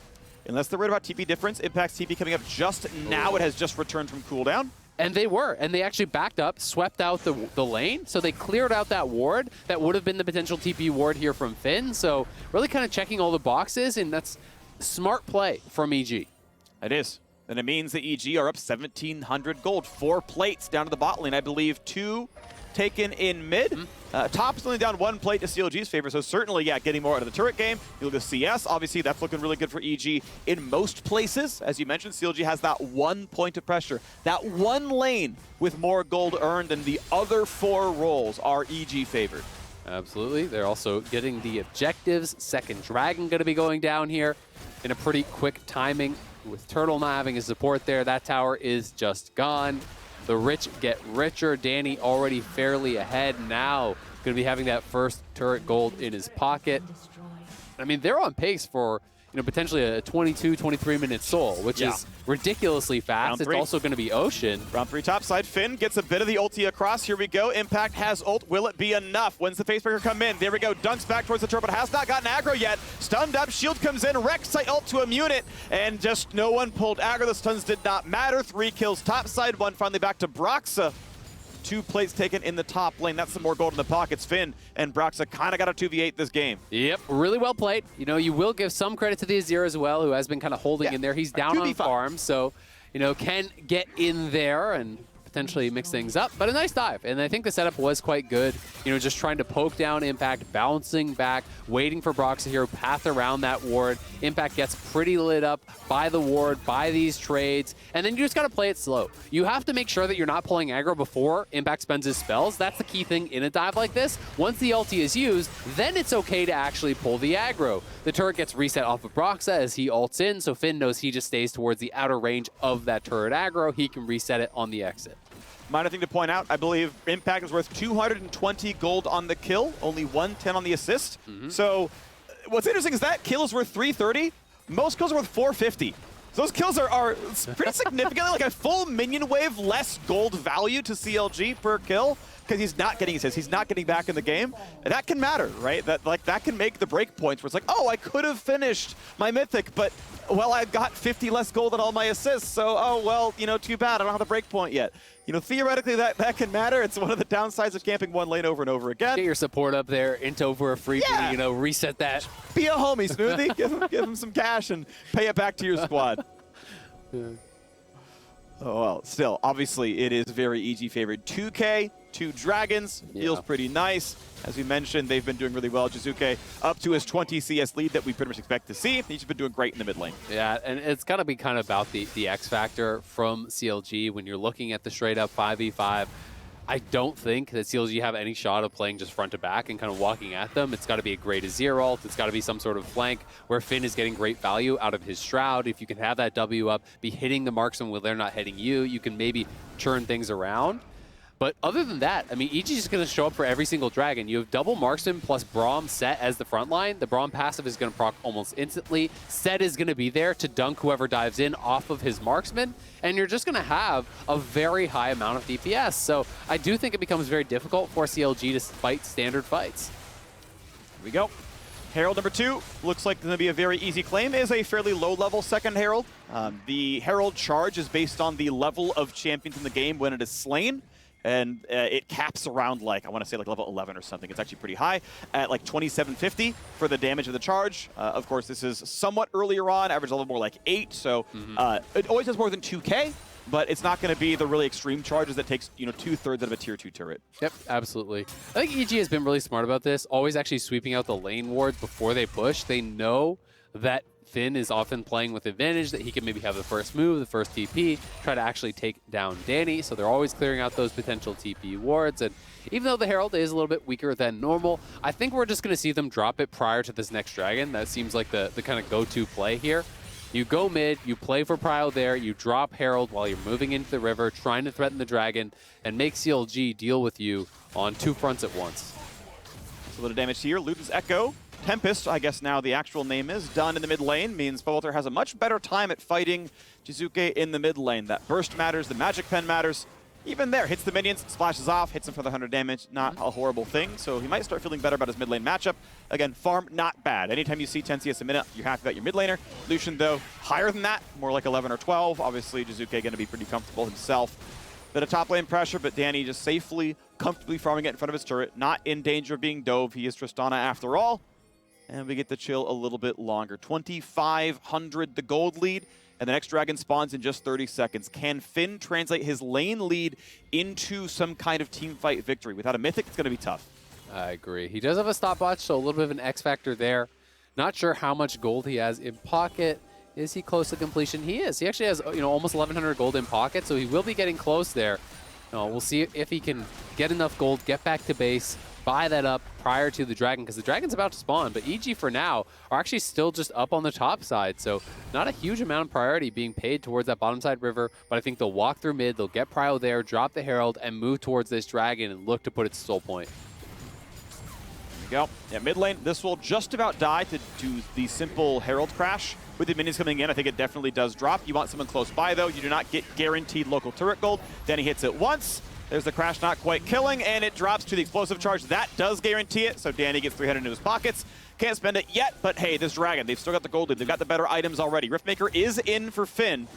Unless they're worried about TP difference, Impact's TP coming up just now. It has just returned from cooldown. And they were. And they actually backed up, swept out the lane. So they cleared out that ward. That would have been the potential TP ward here from Finn. So really kind of checking all the boxes. And that's smart play from EG. It is. then it means the EG are up 1,700 gold. 4 plates down to the bot lane, I believe 2 taken in mid. Top's only down 1 plate to CLG's favor, so certainly, yeah, getting more out of the turret game. You look at CS, obviously that's looking really good for EG in most places. As you mentioned, CLG has that 1 point of pressure, that 1 lane with more gold earned, and the other 4 roles are EG favored. Absolutely. They're also getting the objectives. Second Dragon going to be going down here in a pretty quick timing. With Turtle not having his support there, that tower is just gone. The rich get richer. Danny already fairly ahead now. Going to be having that first turret gold in his pocket. I mean, they're on pace for, you know, potentially a 22, 23-minute soul, which is ridiculously fast. It's also going to be Ocean. Round 3 top side. Finn gets a bit of the ulti across. Here we go. Impact has ult. Will it be enough? When's the facebreaker come in? There we go. Dunks back towards the turret, but has not gotten aggro yet. Stunned up. Shield comes in. Rek'Sai ult to immune it, and just no one pulled aggro. The stuns did not matter. 3 kills top side. 1 finally back to Broxa. 2 plates taken in the top lane. That's some more gold in the pockets. Finn and Broxa kind of got a 2v8 this game. Yep, really well played. You know, you will give some credit to the Azir as well, who has been kind of holding in there. He's down on farm, so, you know, can get in there and potentially mix things up, but a nice dive. And I think the setup was quite good. You know, just trying to poke down Impact, bouncing back, waiting for Broxa here, path around that ward. Impact gets pretty lit up by the ward, by these trades, and then you just got to play it slow. You have to make sure that you're not pulling aggro before Impact spends his spells. That's the key thing in a dive like this. Once the ulti is used, then it's okay to actually pull the aggro. The turret gets reset off of Broxa as he ults in, so Finn knows he just stays towards the outer range of that turret aggro. He can reset it on the exit. Minor thing to point out, I believe Impact is worth 220 gold on the kill, only 110 on the assist. So what's interesting is that kill is worth 330. Most kills are worth 450. So those kills are pretty significantly like a full minion wave less gold value to CLG per kill, because he's not getting assists, he's not getting back in the game. And that can matter, right? That can make the break points where it's like, oh, I could have finished my mythic, but well, I got 50 less gold on all my assists, so oh well, you know, too bad, I don't have the break point yet. You know, theoretically that can matter. It's one of the downsides of camping 1 lane over and over again. Get your support up there, int over a freebie, you know, reset that. Be a homie, Smoothie. give him some cash and pay it back to your squad. Oh, well, still, obviously, it is very EG favored. 2K, 2 Dragons, feels pretty nice. As we mentioned, they've been doing really well. Jizuke up to his 20 CS lead that we pretty much expect to see. He's been doing great in the mid lane. Yeah, and it's got to be kind of about the X factor from CLG when you're looking at the straight-up 5v5. I don't think that CLG have any shot of playing just front to back and kind of walking at them. It's got to be a great Azir ult. It's got to be some sort of flank where Finn is getting great value out of his Shroud. If you can have that W up, be hitting the marksman while they're not hitting you, you can maybe turn things around. But other than that, I mean, EG is going to show up for every single dragon. You have double marksman plus Braum set as the front line. The Braum passive is going to proc almost instantly. Set is going to be there to dunk whoever dives in off of his marksman. And you're just going to have a very high amount of DPS. So I do think it becomes very difficult for CLG to fight standard fights. Here we go. Herald number 2 looks like going to be a very easy claim. Is a fairly low-level second Herald. The Herald charge is based on the level of champions in the game when it is slain. And it caps around, like, I want to say like level 11 or something. It's actually pretty high at like 2750 for the damage of the charge. Of course, this is somewhat earlier on, average level more like 8. So it always has more than 2K, but it's not going to be the really extreme charges that takes, you know, 2/3 out of a tier 2 turret. Yep, absolutely. I think EG has been really smart about this, always actually sweeping out the lane wards before they push. They know that Finn is often playing with advantage, that he can maybe have the first move, the first TP, try to actually take down Danny. So they're always clearing out those potential TP wards. And even though the Herald is a little bit weaker than normal, I think we're just going to see them drop it prior to this next dragon. That seems like the kind of go-to play here. You go mid, you play for Prio there, you drop Herald while you're moving into the river, trying to threaten the dragon, and make CLG deal with you on 2 fronts at once. A little damage here. Luton's Echo. Tempest, I guess now the actual name is, done in the mid lane, means Bolter has a much better time at fighting Jizuke in the mid lane. That burst matters, the magic pen matters. Even there, hits the minions, splashes off, hits him for the 100 damage. Not a horrible thing, so he might start feeling better about his mid lane matchup. Again, farm, not bad. Anytime you see 10 CS a minute, you're happy about your mid laner. Lucian, though, higher than that, more like 11 or 12. Obviously, Jizuke going to be pretty comfortable himself. Bit of top lane pressure, but Danny just safely, comfortably farming it in front of his turret. Not in danger of being dove. He is Tristana after all. and we get to chill a little bit longer. 2,500 the gold lead, and the next dragon spawns in just 30 seconds. Can Finn translate his lane lead into some kind of team fight victory? Without a Mythic, it's going to be tough. I agree. He does have a stopwatch, so a little bit of an X factor there. Not sure how much gold he has in pocket. Is he close to completion? He is. He actually has, almost 1,100 gold in pocket, so he will be getting close there. We'll see if he can get enough gold, get back to base, buy that up prior to the dragon, because the dragon's about to spawn. But EG for now are actually still just up on the top side, so not a huge amount of priority being paid towards that bottom side river. But I think they'll walk through mid, they'll get prio there, drop the herald, and move towards this dragon and look to put its soul point. Go. Yeah, mid lane, this will just about die to do the simple Herald crash. With the minions coming in, I think it definitely does drop. You want someone close by, though. You do not get guaranteed local turret gold. Then he hits it once. There's the crash not quite killing, and it drops to the explosive charge. That does guarantee it, so Danny gets 300 into his pockets. Can't spend it yet, but hey, this dragon, they've still got the gold lead. They've got the better items already. Riftmaker is in for Finn.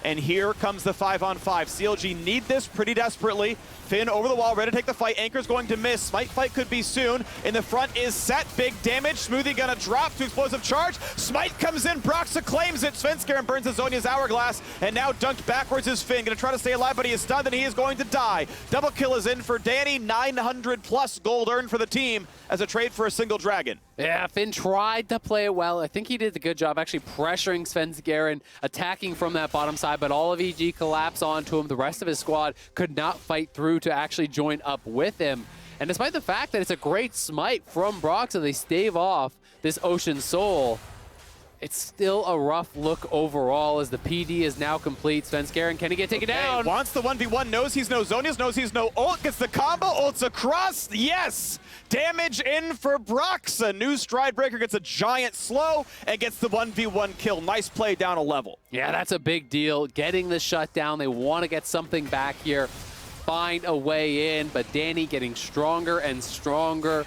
And here comes the 5-on-5. CLG need this pretty desperately. Finn over the wall, ready to take the fight. Anchor's going to miss. Smite fight could be soon. In the front is Set. Big damage. Smoothie gonna drop to explosive charge. Smite comes in. Broxa claims it. Svenskeren burns Azonia's hourglass. And now dunked backwards is Finn. Gonna try to stay alive, but he is stunned and he is going to die. Double kill is in for Danny. 900 plus gold earned for the team as a trade for a single dragon. Yeah, Finn tried to play it well. I think he did a good job actually pressuring Svenskeren, attacking from that bottom side, but all of EG collapsed onto him. The rest of his squad could not fight through to actually join up with him. And despite the fact that it's a great smite from Broxa, they stave off this Ocean Soul. It's still a rough look overall as the PD is now complete. Svenskeren, can he get taken down? Wants the 1v1, knows he's no Zonias, knows he's no ult, gets the combo, ults across, yes! Damage in for Broxa. New Stride Breaker gets a giant slow and gets the 1v1 kill. Nice play down a level. Yeah, that's a big deal. Getting the shutdown, they want to get something back here. Find a way in, but Danny getting stronger and stronger.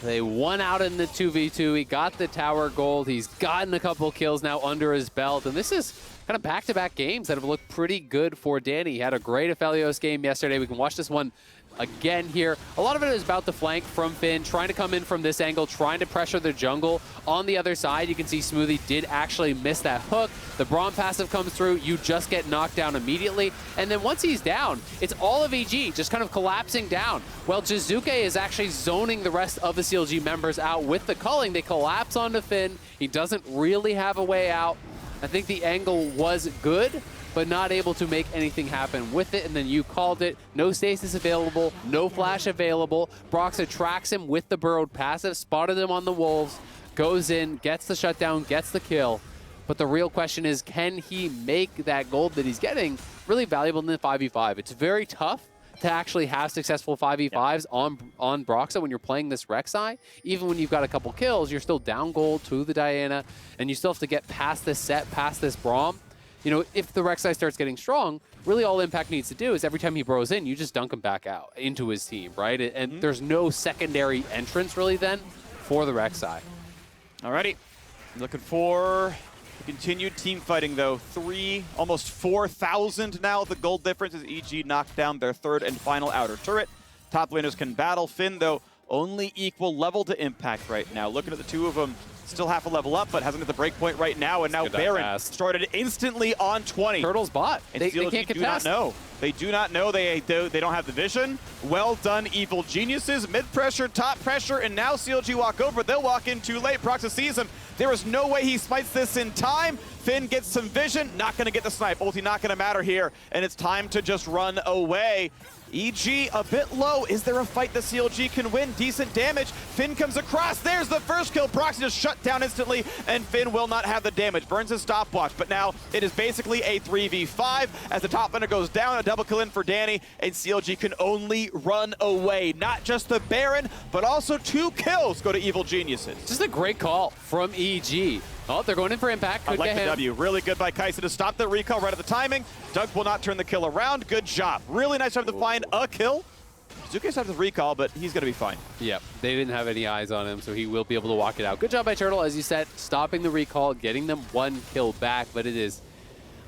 They won out in the 2v2. He got the tower gold. He's gotten a couple kills now under his belt. And this is kind of back-to-back games that have looked pretty good for Danny. He had a great Aphelios game yesterday. We can watch this one again here. A lot of it is about the flank from Finn, trying to come in from this angle, trying to pressure the jungle. On the other side, you can see Smoothie did actually miss that hook. The Braum passive comes through. You just get knocked down immediately. And then once he's down, it's all of EG just kind of collapsing down. Well, Jizuke is actually zoning the rest of the CLG members out with the culling. They collapse onto Finn. He doesn't really have a way out. I think the angle was good, but not able to make anything happen with it. And then you called it. No stasis available, no flash available. Broxa tracks him with the burrowed passive, spotted him on the wolves, goes in, gets the shutdown, gets the kill. But the real question is, can he make that gold that he's getting really valuable in the 5v5? It's very tough to actually have successful 5v5s on Broxa when you're playing this Rek'Sai. Even when you've got a couple kills, you're still down gold to the Diana, and you still have to get past this set, past this Braum. If the Rek'Sai starts getting strong, really all Impact needs to do is every time he burrows in, you just dunk him back out into his team, right? And there's no secondary entrance really then for the Rek'Sai. Alrighty, looking for continued team fighting though. Almost 4,000 now. The gold difference as EG knocked down their third and final outer turret. Top laners can battle. Finn though, only equal level to Impact right now. Looking at the two of them, still half a level up, but hasn't got the break point right now. And now Baron started instantly on 20. Turtle's bot. And They can't do not know. They do not know. They don't have the vision. Well done, Evil Geniuses. Mid pressure, top pressure, and now CLG walk over. They'll walk in too late. Broxa sees him. There is no way he smites this in time. Finn gets some vision. Not going to get the snipe. Ulti not going to matter here. And it's time to just run away. EG a bit low. Is there a fight the CLG can win? Decent damage. Finn comes across. There's the first kill. Broxa just shut down instantly, and Finn will not have the damage. Burns his stopwatch, but now it is basically a 3v5 as the top laner goes down. A double kill in for Danny, and CLG can only run away. Not just the Baron, but also 2 kills go to Evil Geniuses. Just a great call from EG. Oh, they're going in for Impact. I like the W. Really good by Kaisa to stop the recall right at the timing. Doug will not turn the kill around. Good job. Really nice job to find a kill. Zuke's have the recall, but he's going to be fine. Yep, they didn't have any eyes on him, so he will be able to walk it out. Good job by Turtle, as you said, stopping the recall, getting them 1 kill back, but it is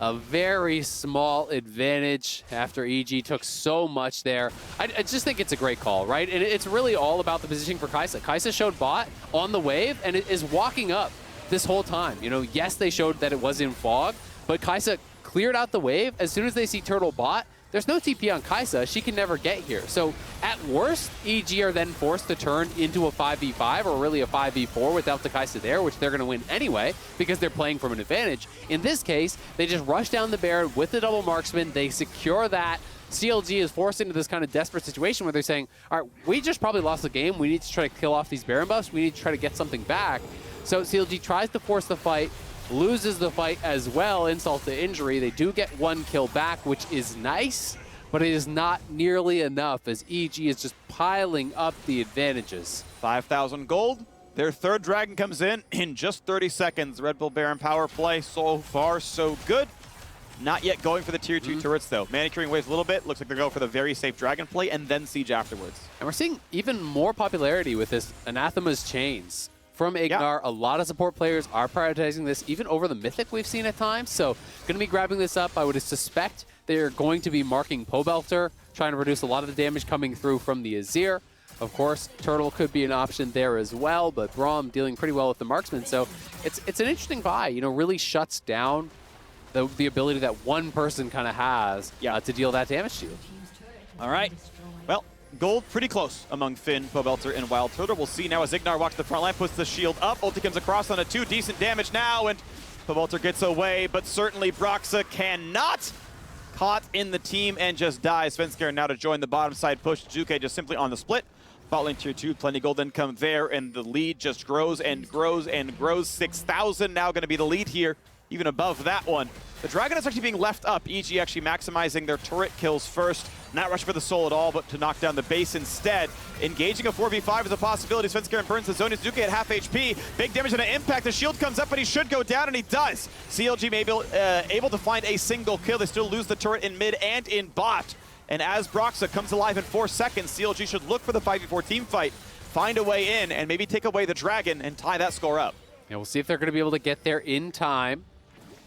a very small advantage after EG took so much there. I just think it's a great call, right? And it's really all about the positioning for Kai'Sa. Kai'Sa showed bot on the wave, and it is walking up this whole time. You know, yes, they showed that it was in fog, but Kai'Sa cleared out the wave. As soon as they see Turtle bot, there's no TP on Kai'Sa. She can never get here. So at worst, EG are then forced to turn into a 5v5 or really a 5v4 without the Kai'Sa there, which they're going to win anyway because they're playing from an advantage. In this case, they just rush down the Baron with the double marksman. They secure that. CLG is forced into this kind of desperate situation where they're saying, all right, we just probably lost the game. We need to try to kill off these Baron buffs. We need to try to get something back. So CLG tries to force the fight, loses the fight as well, insult to injury. They do get one kill back, which is nice, but it is not nearly enough as EG is just piling up the advantages. 5,000 gold. Their third dragon comes in just 30 seconds. Red Bull Baron power play so far so good. Not yet going for the tier 2 turrets though. Manicuring waves a little bit. Looks like they're going for the very safe dragon play and then siege afterwards. And we're seeing even more popularity with this Anathema's Chains. From Ignar, a lot of support players are prioritizing this, even over the Mythic we've seen at times. So going to be grabbing this up. I would suspect they're going to be marking Pobelter, trying to reduce a lot of the damage coming through from the Azir. Of course, Turtle could be an option there as well, but Braum dealing pretty well with the marksman. So it's an interesting buy. You know, really shuts down the ability that one person kind of has to deal that damage to you. All right. Well, gold pretty close among Finn, Pobelter, and Wild Turtle. We'll see now as Ignar walks to the front line, puts the shield up. Ulti comes across on a 2. Decent damage now, and Pobelter gets away, but certainly Broxah cannot. Caught in the team and just dies. Svenskeren now to join the bottom side push. Juke just simply on the split. Bot lane tier 2, plenty gold income there, and the lead just grows and grows and grows. 6,000 now going to be the lead here, even above that one. The Dragon is actually being left up. EG actually maximizing their turret kills first. Not rushing for the soul at all, but to knock down the base instead. Engaging a 4v5 is a possibility. Svenskeren burns the zone. Zuke at half HP. Big damage and an impact. The shield comes up, but he should go down, and he does. CLG may be able to find a single kill. They still lose the turret in mid and in bot. And as Broxah comes alive in 4 seconds, CLG should look for the 5v4 team fight, find a way in, and maybe take away the Dragon and tie that score up. Yeah, we'll see if they're going to be able to get there in time.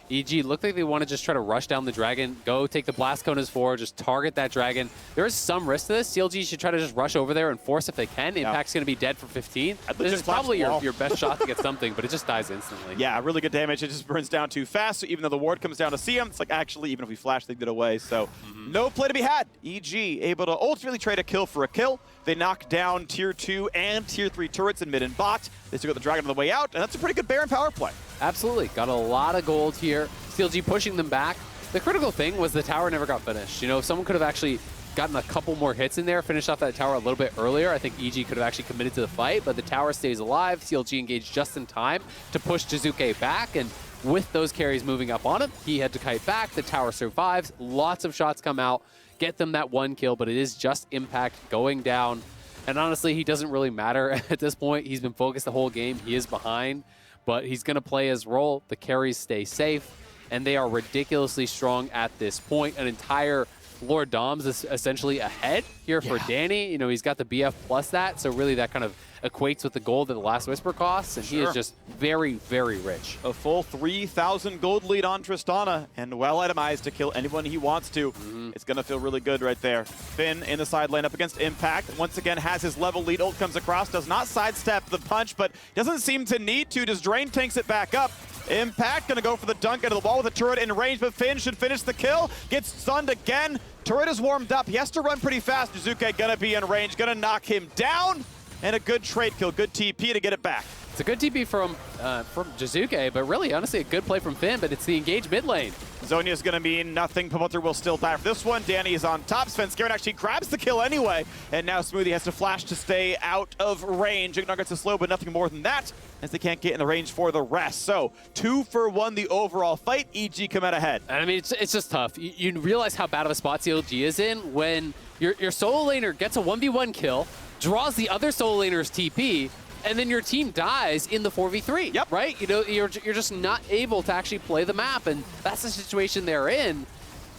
EG look like they want to just try to rush down the Dragon, go take the Blast Cone as 4, just target that Dragon. There is some risk to this. CLG should try to just rush over there and force if they can. Impact's going to be dead for 15. This is probably your best shot to get something, but it just dies instantly. Yeah, really good damage. It just burns down too fast, so even though the ward comes down to see him, it's like, actually, even if we flash, they get away. So no play to be had. EG able to ultimately trade a kill for a kill. They knock down tier 2 and tier 3 turrets in mid and bot. They still got the Dragon on the way out, and that's a pretty good Baron power play. Absolutely. Got a lot of gold here. CLG pushing them back. The critical thing was the tower never got finished. You know, if someone could have actually gotten a couple more hits in there, finished off that tower a little bit earlier, I think EG could have actually committed to the fight, but the tower stays alive. CLG engaged just in time to push Jizuke back, and with those carries moving up on him, he had to kite back. The tower survives. Lots of shots come out, get them that one kill, but it is just Impact going down. And honestly, he doesn't really matter at this point. He's been focused the whole game. He is behind, but he's going to play his role. The carries stay safe, and they are ridiculously strong at this point. An entire Lord Dom's is essentially ahead here for Danny. You know, he's got the BF plus that, so really that kind of equates with the gold that the Last Whisper costs, and he is just very, very rich. A full 3,000 gold lead on Tristana, and well itemized to kill anyone he wants to. It's going to feel really good right there. Finn in the side lane up against Impact. Once again has his level lead. Ult comes across, does not sidestep the punch, but doesn't seem to need to. Just Drain tanks it back up. Impact gonna go for the dunk into the wall with a turret in range, but Finn should finish the kill. Gets stunned again. Turret is warmed up. He has to run pretty fast. Jizuke gonna be in range, gonna knock him down. And a good trade kill, good TP to get it back. It's a good TP from Jizuke, but really, honestly, a good play from Finn, but it's the engaged mid lane. Zhonya's going to mean nothing. Pobelter will still die for this one. Danny is on top. Svenskeren actually grabs the kill anyway. And now Smoothie has to flash to stay out of range. Ignar gets a slow, but nothing more than that, as they can't get in the range for the rest. So 2 for 1 the overall fight. EG come out ahead. I mean, it's just tough. You realize how bad of a spot CLG is in when your solo laner gets a 1v1 kill, draws the other solo laner's TP, and then your team dies in the 4v3. Yep. Right? You know, you're just not able to actually play the map, and that's the situation they're in.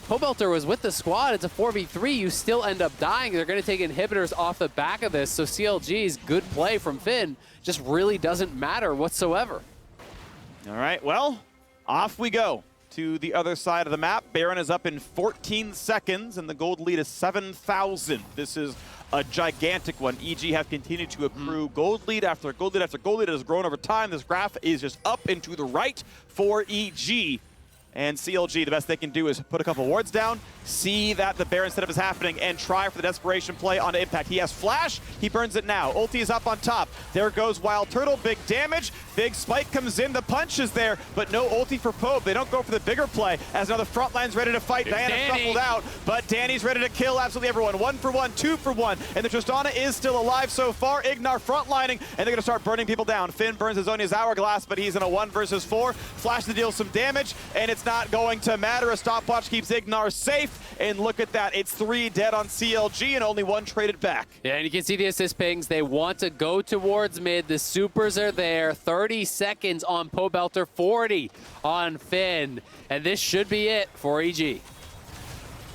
Pobelter was with the squad. It's a 4v3. You still end up dying. They're going to take inhibitors off the back of this, so CLG's good play from Finn just really doesn't matter whatsoever. All right, well, off we go. to the other side of the map. Baron is up in 14 seconds, and the gold lead is 7,000. This is a gigantic one. EG have continued to accrue gold lead after gold lead after gold lead. It has grown over time. This graph is just up and to the right for EG. And CLG, the best they can do is put a couple wards down, see that the Baron setup is happening, and try for the desperation play on Impact. He has flash, he burns it now. Ulti is up on top. There goes Wild Turtle, big damage. Big spike comes in, the punch is there, but no ulti for Pope. They don't go for the bigger play, as now the front line's ready to fight. Diana shuffled out, but Danny's ready to kill absolutely everyone. 1 for 1, 2 for 1, and the Tristana is still alive so far. Ignar frontlining, and they're gonna start burning people down. Finn burns Azonia's Hourglass, but he's in a 1 versus 4. Flash to deal some damage, and it's not going to matter. A stopwatch keeps Ignar safe, and look at that. It's 3 dead on CLG and only 1 traded back. Yeah, and you can see the assist pings. They want to go towards mid. The supers are there. 30 seconds on Pobelter, 40 on Finn. And this should be it for EG.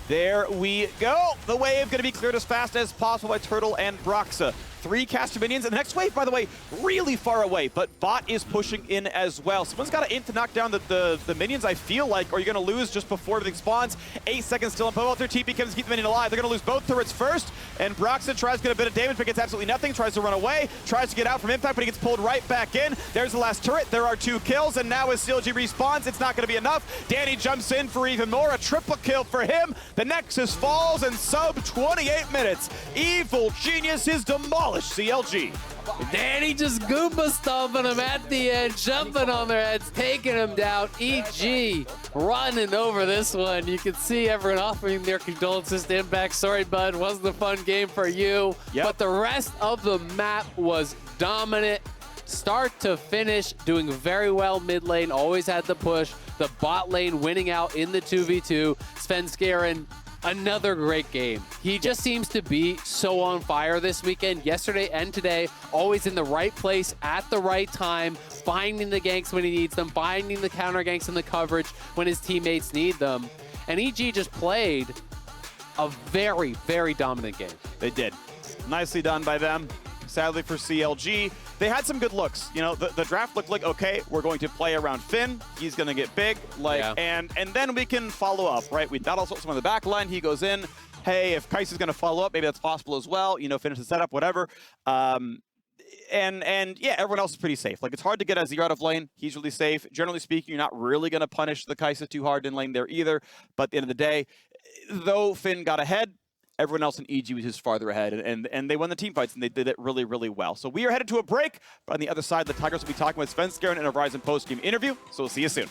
There we go. The wave going to be cleared as fast as possible by Turtle and Broxa. 3 caster minions, and the next wave, by the way, really far away, but Bot is pushing in as well. Someone's got to int to knock down the minions, I feel like, or you're going to lose just before everything spawns. 8 seconds still on Pobelter. TP comes to keep the minion alive. They're going to lose both turrets first, and Broxa tries to get a bit of damage, but gets absolutely nothing. Tries to run away, tries to get out from Impact, but he gets pulled right back in. There's the last turret. There are 2 kills, and now as CLG respawns, it's not going to be enough. Danny jumps in for even more. A triple kill for him. The Nexus falls in sub 28 minutes. Evil Genius is demolished CLG. Danny just Goomba stomping them at the end, jumping on their heads, taking them down. EG running over this one. You can see everyone offering their condolences to Impact. Sorry, bud, wasn't a fun game for you. Yep. But the rest of the map was dominant. Start to finish, doing very well mid lane, always had the push. The bot lane winning out in the 2v2. Svenskeren, another great game. He just seems to be so on fire this weekend, yesterday and today, always in the right place at the right time, finding the ganks when he needs them, finding the counter ganks and the coverage when his teammates need them. And EG just played a very, very dominant game. They did. Nicely done by them. Sadly for CLG, they had some good looks. You know, the draft looked like, okay, we're going to play around Finn. He's going to get big, like, and then we can follow up, right? We thought also someone in the back line. He goes in. Hey, if Kais is going to follow up, maybe that's possible as well. You know, finish the setup, whatever. And yeah, everyone else is pretty safe. Like, it's hard to get Azir out of lane. He's really safe. Generally speaking, you're not really going to punish the Kai'Sa too hard in lane there either. But at the end of the day, though Finn got ahead, everyone else in EG was just farther ahead, and they won the team fights, and they did it really, really well. So we are headed to a break, but on the other side, the Tigers will be talking with Svenskeren in a Verizon post-game interview, so we'll see you soon.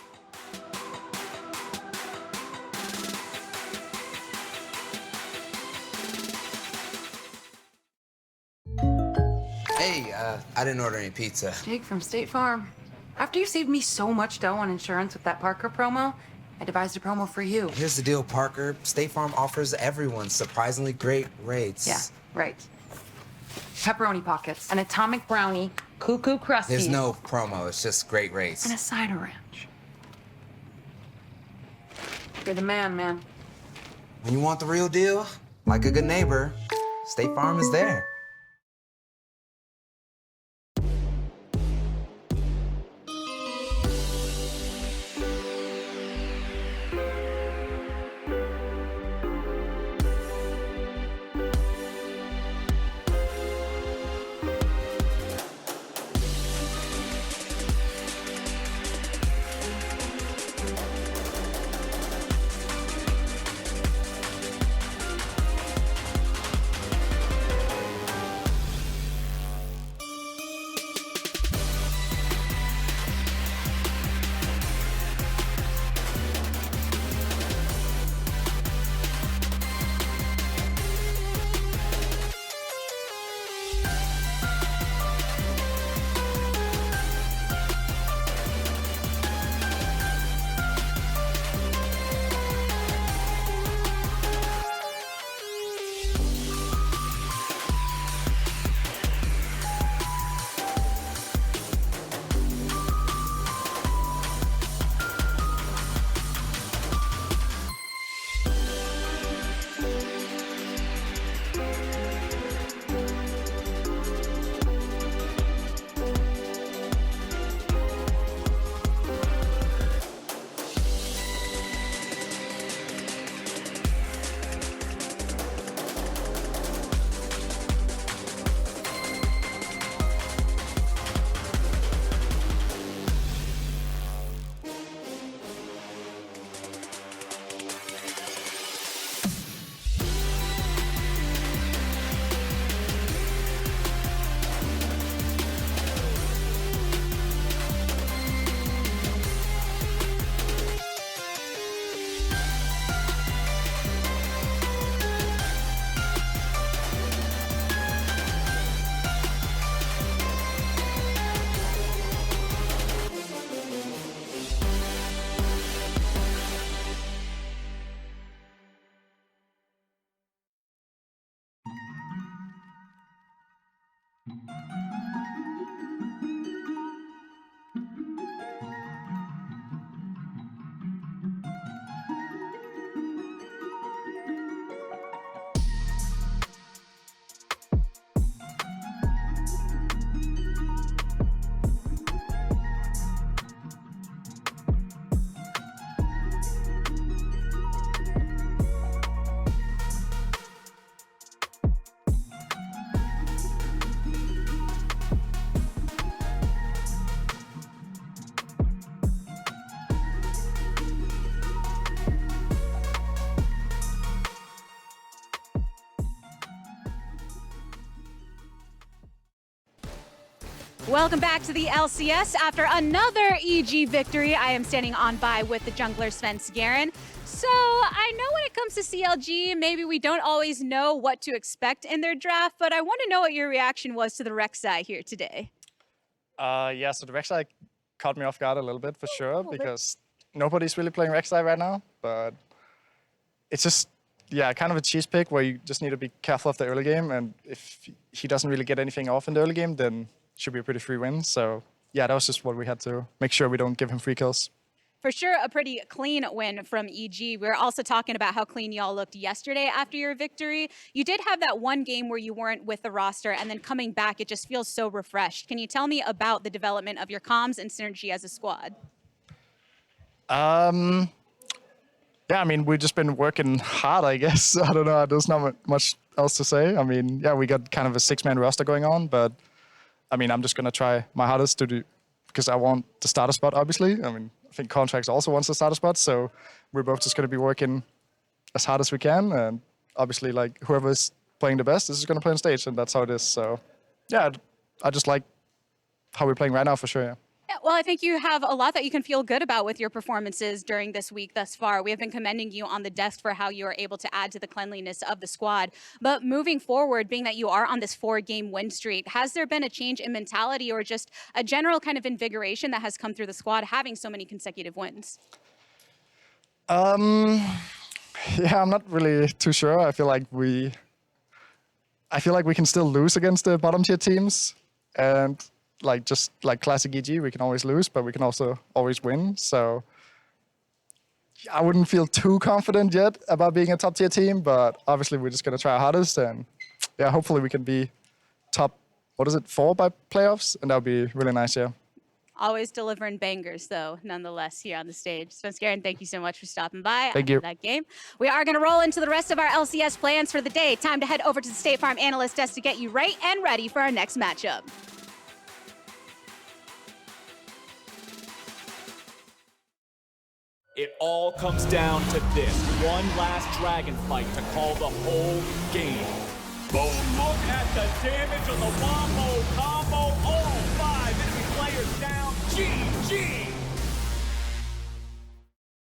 Hey, I didn't order any pizza. Jake from State Farm. After you saved me so much dough on insurance with that Parker promo, I devised a promo for you. Here's the deal, Parker. State Farm offers everyone surprisingly great rates. Yeah, right. Pepperoni pockets, an atomic brownie, cuckoo crusty. There's no promo, it's just great rates. And a cider ranch. You're the man. When you want the real deal, like a good neighbor, State Farm is there. Welcome back to the LCS. After another EG victory, I am standing on by with the jungler Sven Garen. So I know when it comes to CLG, maybe we don't always know what to expect in their draft, but I want to know what your reaction was to the Rek'Sai here today. Yeah, so the Rek'Sai caught me off guard a little bit for sure, because nobody's really playing Rek'Sai right now, but it's just, yeah, kind of a cheese pick where you just need to be careful of the early game, and if he doesn't really get anything off in the early game, then it should be a pretty free win. So yeah, that was just what we had to make sure we don't give him free kills. For sure, a pretty clean win from EG. We were also talking about how clean y'all looked yesterday after your victory. You did have that one game where you weren't with the roster, and then coming back, it just feels so refreshed. Can you tell me about the development of your comms and synergy as a squad? Yeah, I mean, we've just been working hard, I guess. I don't know, there's not much else to say. I mean, yeah, we got kind of a 6-man roster going on, but I mean, I'm just gonna try my hardest to do, because I want the starter spot, obviously. I mean, I think Contracts also wants the starter spot, so we're both just gonna be working as hard as we can, and obviously, like, whoever's playing the best is gonna play on stage, and that's how it is. So yeah, I just like how we're playing right now for sure, yeah. Yeah, well, I think you have a lot that you can feel good about with your performances during this week thus far. We have been commending you on the desk for how you are able to add to the cleanliness of the squad. But moving forward, being that you are on this 4-game win streak, has there been a change in mentality or just a general kind of invigoration that has come through the squad having so many consecutive wins? Yeah, I'm not really too sure. I feel like we can still lose against the bottom tier teams, and just like classic EG, we can always lose, but we can also always win. So I wouldn't feel too confident yet about being a top tier team, but obviously we're just gonna try our hardest, and yeah, hopefully we can be top, 4 by playoffs, and that would be really nice, yeah. Always delivering bangers, though, nonetheless, here on the stage. Sven Garen, thank you so much for stopping by Thank you. That game. We are going to roll into the rest of our LCS plans for the day. Time to head over to the State Farm Analyst Desk to get you right and ready for our next matchup. It all comes down to this one last dragon fight to call the whole game. Boom! Look at the damage on the wombo combo. All 5 enemy players down. GG!